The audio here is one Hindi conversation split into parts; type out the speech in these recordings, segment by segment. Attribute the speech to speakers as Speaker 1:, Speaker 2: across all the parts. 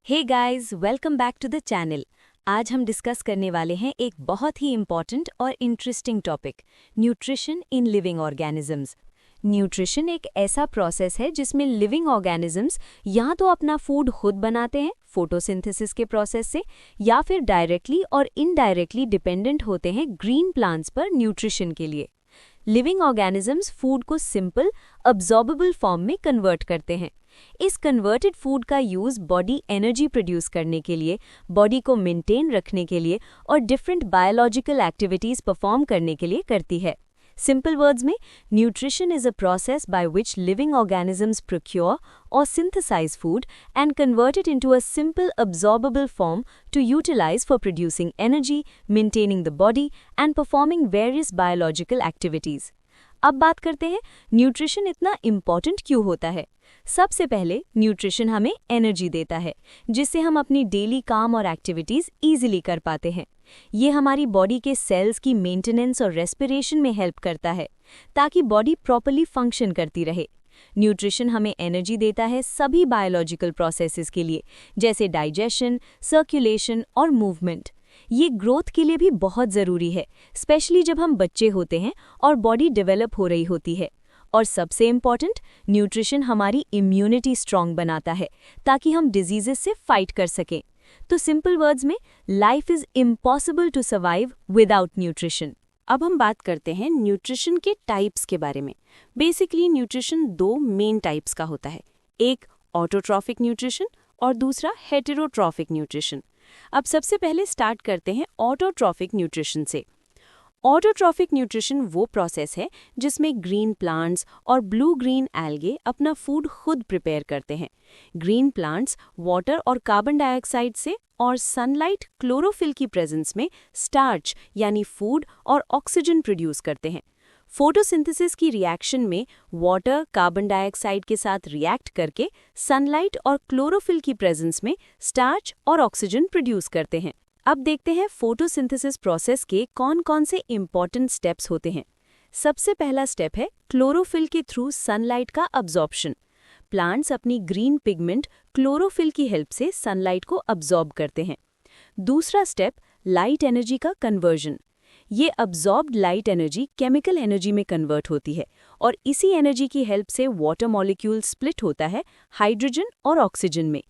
Speaker 1: Hey guys, welcome back to the channel. आज हम डिस्कस करने वाले हैं एक बहुत ही इम्पॉर्टेंट और interesting topic, nutrition in living organisms. Nutrition एक ऐसा प्रोसेस है जिसमें लिविंग ऑर्गेनिजम्स या तो अपना फूड खुद बनाते हैं फोटोसिंथेसिस के प्रोसेस से, या फिर डायरेक्टली और इनडायरेक्टली डिपेंडेंट होते हैं ग्रीन प्लांट्स पर न्यूट्रिशन के लिए। लिविंग ऑर्गेनिजम्स फूड को सिंपल, अब्जॉर्बेबल फॉर्म में कन्वर्ट करते हैं। इस कन्वर्टेड फूड का यूज़ बॉडी एनर्जी प्रोड्यूस करने के लिए, बॉडी को मेंटेन रखने के लिए और डिफरेंट बायोलॉजिकल एक्टिविटीज़ परफॉर्म करने के लिए करती है। सिंपल वर्ड्स में, nutrition is a process by which living organisms procure or synthesize food and convert it into a simple absorbable form to utilize for producing energy, maintaining the body and performing various biological activities. अब बात करते हैं न्यूट्रिशन इतना इम्पॉर्टेंट क्यों होता है। सबसे पहले न्यूट्रिशन हमें एनर्जी देता है, जिससे हम अपनी डेली काम और एक्टिविटीज़ ईजिली कर पाते हैं। ये हमारी बॉडी के सेल्स की मेंटेनेंस और रेस्पिरेशन में हेल्प करता है, ताकि बॉडी प्रॉपर्ली फंक्शन करती रहे। न्यूट्रिशन हमें एनर्जी देता है सभी बायोलॉजिकल प्रोसेसेस के लिए, जैसे डाइजेशन, सर्कुलेशन और मूवमेंट। ये ग्रोथ के लिए भी बहुत ज़रूरी है, स्पेशली जब हम बच्चे होते हैं और बॉडी डेवलप हो रही होती है। और सबसे इम्पॉर्टेंट, न्यूट्रिशन हमारी इम्यूनिटी स्ट्रॉन्ग बनाता है, ताकि हम डिजीजेस से फाइट कर सकें। तो सिंपल वर्ड्स में, life is impossible to survive without nutrition.
Speaker 2: अब हम बात करते हैं न्यूट्रिशन के टाइप्स के बारे में। बेसिकली न्यूट्रिशन दो मेन टाइप्स का होता है, एक ऑटोट्रॉफिक न्यूट्रिशन और दूसरा हेटेरोट्रॉफिक न्यूट्रिशन। अब सबसे पहले स्टार्ट करते हैं ऑटोट्रॉफिक न्यूट्रिशन से। ऑटोट्रॉफिक न्यूट्रिशन वो प्रोसेस है जिसमें ग्रीन प्लांट्स और ब्लू ग्रीन एल्गे अपना फूड खुद प्रिपेयर करते हैं। ग्रीन प्लांट्स वाटर और कार्बन डाइऑक्साइड से और सनलाइट, क्लोरोफिल की प्रेजेंस में स्टार्च यानी फूड और ऑक्सीजन प्रोड्यूस करते हैं। फोटोसिंथेसिस की रिएक्शन में वाटर कार्बन डाइऑक्साइड के साथ रिएक्ट करके सनलाइट और क्लोरोफिल की प्रेजेंस में स्टार्च और ऑक्सीजन प्रोड्यूस करते हैं। अब देखते हैं फोटोसिंथेसिस प्रोसेस के कौन कौन से इम्पॉर्टेंट स्टेप्स होते हैं। सबसे पहला स्टेप है क्लोरोफिल के थ्रू सनलाइट का अब्जॉर्प्शन। प्लांट्स अपनी ग्रीन पिगमेंट क्लोरोफिल की हेल्प से सनलाइट को अब्जॉर्ब करते हैं। दूसरा स्टेप, लाइट एनर्जी का कन्वर्जन। ये absorbed light energy chemical energy में कन्वर्ट होती है और इसी एनर्जी की हेल्प से वाटर मॉलिक्यूल स्प्लिट होता है हाइड्रोजन और ऑक्सीजन में।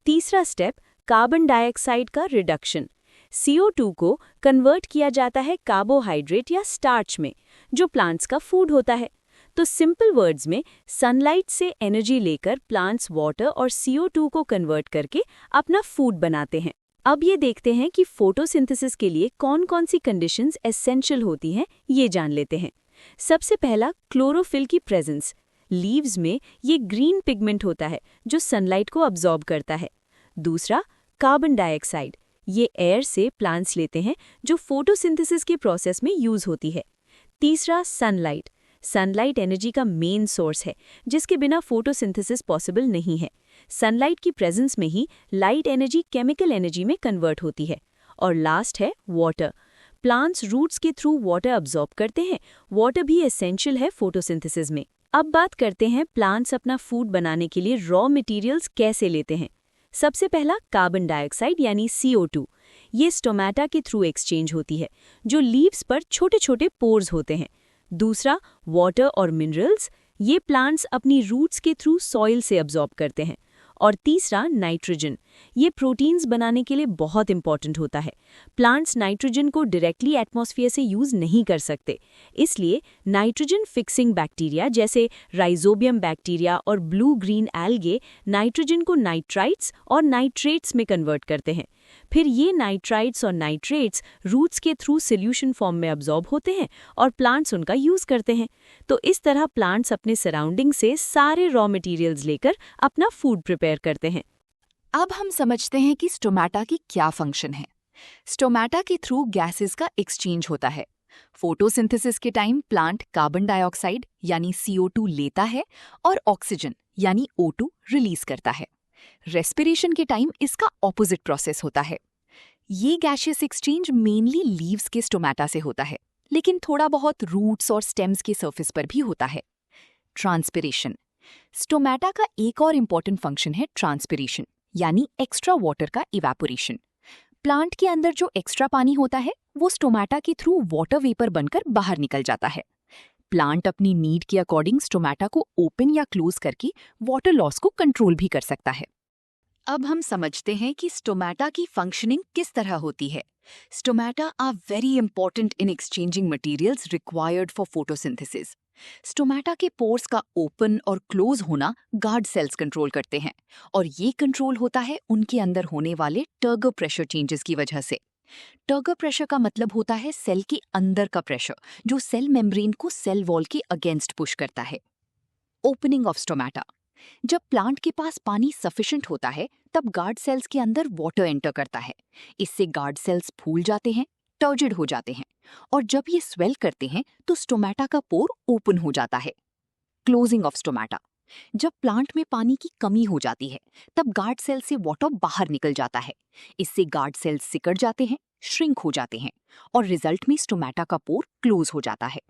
Speaker 2: तीसरा स्टेप, कार्बन डाइऑक्साइड का रिडक्शन। CO2 को कन्वर्ट किया जाता है कार्बोहाइड्रेट या स्टार्च में, जो प्लांट्स का फूड होता है। तो सिंपल वर्ड्स में, सनलाइट से एनर्जी लेकर प्लांट्स वाटर और CO2 को कन्वर्ट करके अपना फूड बनाते हैं। अब ये देखते हैं कि फोटोसिंथेसिस के लिए कौन कौन सी कंडीशंस एसेंशियल होती हैं, ये जान लेते हैं। सबसे पहला, क्लोरोफिल की प्रेजेंस। लीव्स में ये ग्रीन पिगमेंट होता है जो सनलाइट को अब्जॉर्ब करता है। दूसरा, कार्बन डाइऑक्साइड। ये एयर से प्लांट्स लेते हैं जो फोटोसिंथेसिस के प्रोसेस में यूज होती है। तीसरा, सनलाइट। सनलाइट एनर्जी का मेन सोर्स है, जिसके बिना फोटोसिंथेसिस पॉसिबल नहीं है। सनलाइट की प्रेजेंस में ही लाइट एनर्जी केमिकल एनर्जी में कन्वर्ट होती है। और लास्ट है वाटर। प्लांट्स रूट्स के थ्रू वाटर अब्जॉर्ब करते हैं। वाटर भी एसेंशियल है फोटोसिंथेसिस में। अब बात करते हैं प्लांट्स अपना फूड बनाने के लिए रॉ मटेरियल्स कैसे लेते हैं। सबसे पहला, कार्बन डाइऑक्साइड यानी CO2। ये स्टोमेटा के थ्रू एक्सचेंज होती है, जो लीव्स पर छोटे छोटे पोर्स होते हैं। दूसरा, वाटर और मिनरल्स। ये प्लांट्स अपनी रूट्स के थ्रू सॉइल से अब्जॉर्ब करते हैं। और तीसरा, नाइट्रोजन। ये प्रोटीन्स बनाने के लिए बहुत इंपॉर्टेंट होता है। प्लांट्स नाइट्रोजन को डायरेक्टली एटमॉस्फेयर से यूज नहीं कर सकते, इसलिए नाइट्रोजन फिक्सिंग बैक्टीरिया जैसे राइजोबियम बैक्टीरिया और ब्लू ग्रीन एल्गे नाइट्रोजन को नाइट्राइट्स और नाइट्रेट्स में कन्वर्ट करते हैं। फिर ये नाइट्राइट्स और नाइट्रेट्स रूट्स के थ्रू सोल्यूशन फॉर्म में अब्जॉर्ब होते हैं और प्लांट्स उनका यूज करते हैं। तो इस तरह प्लांट्स अपने सराउंडिंग से सारे रॉ मटेरियल्स लेकर अपना फूड प्रिपेयर करते हैं।
Speaker 3: अब हम समझते हैं कि स्टोमेटा की क्या फंक्शन है। स्टोमेटा के थ्रू गैसेस का एक्सचेंज होता है। फोटोसिंथेसिस के टाइम प्लांट कार्बन डाइऑक्साइड यानी CO2 लेता है और ऑक्सीजन यानी O2 रिलीज करता है। रेस्पिरेशन के टाइम इसका ऑपोजिट प्रोसेस होता है। ये गैशियस एक्सचेंज मेनली लीव्स के स्टोमेटा से होता है, लेकिन थोड़ा बहुत रूट्स और स्टेम्स के सरफेस पर भी होता है। ट्रांसपिरेशन। स्टोमेटा का एक और इम्पॉर्टेंट फंक्शन है ट्रांसपिरेशन, यानी एक्स्ट्रा वाटर का इवेपोरेशन। प्लांट के अंदर जो एक्स्ट्रा पानी होता है वो स्टोमेटा के थ्रू वाटर वेपर बनकर बाहर निकल जाता है। प्लांट अपनी नीड के अकॉर्डिंग स्टोमेटा को ओपन या क्लोज करके वाटर लॉस को कंट्रोल भी कर सकता है। अब हम समझते हैं कि स्टोमेटा की फंक्शनिंग किस तरह होती है। Stomata are very important in exchanging materials required for photosynthesis. Stomata के पोर्स का ओपन और क्लोज होना गार्ड सेल्स कंट्रोल करते हैं और ये कंट्रोल होता है उनके अंदर होने वाले टर्गर प्रेशर चेंजेस की वजह से। टर्गर प्रेशर का मतलब होता है सेल के अंदर का प्रेशर जो सेल मेम्ब्रेन को सेल वॉल के अगेंस्ट पुश करता है। Opening of stomata. जब प्लांट के पास पानी सफिशिएंट होता है तब गार्ड सेल्स के अंदर वाटर एंटर करता है। इससे गार्ड सेल्स फूल जाते हैं, टर्जिड हो जाते हैं और जब ये स्वेल करते हैं तो स्टोमेटा का पोर ओपन हो जाता है। Closing of stomata. जब प्लांट में पानी की कमी हो जाती है तब गार्ड सेल से वाटर बाहर निकल जाता है। इससे गार्ड सेल्स सिकुड़ जाते हैं, श्रिंक हो जाते हैं और रिजल्ट में स्टोमेटा का पोर क्लोज हो जाता है।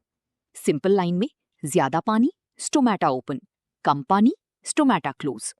Speaker 3: सिंपल लाइन में ज्यादा पानी स्टोमेटा ओपन, कम पानी स्टोमेटा क्लोज।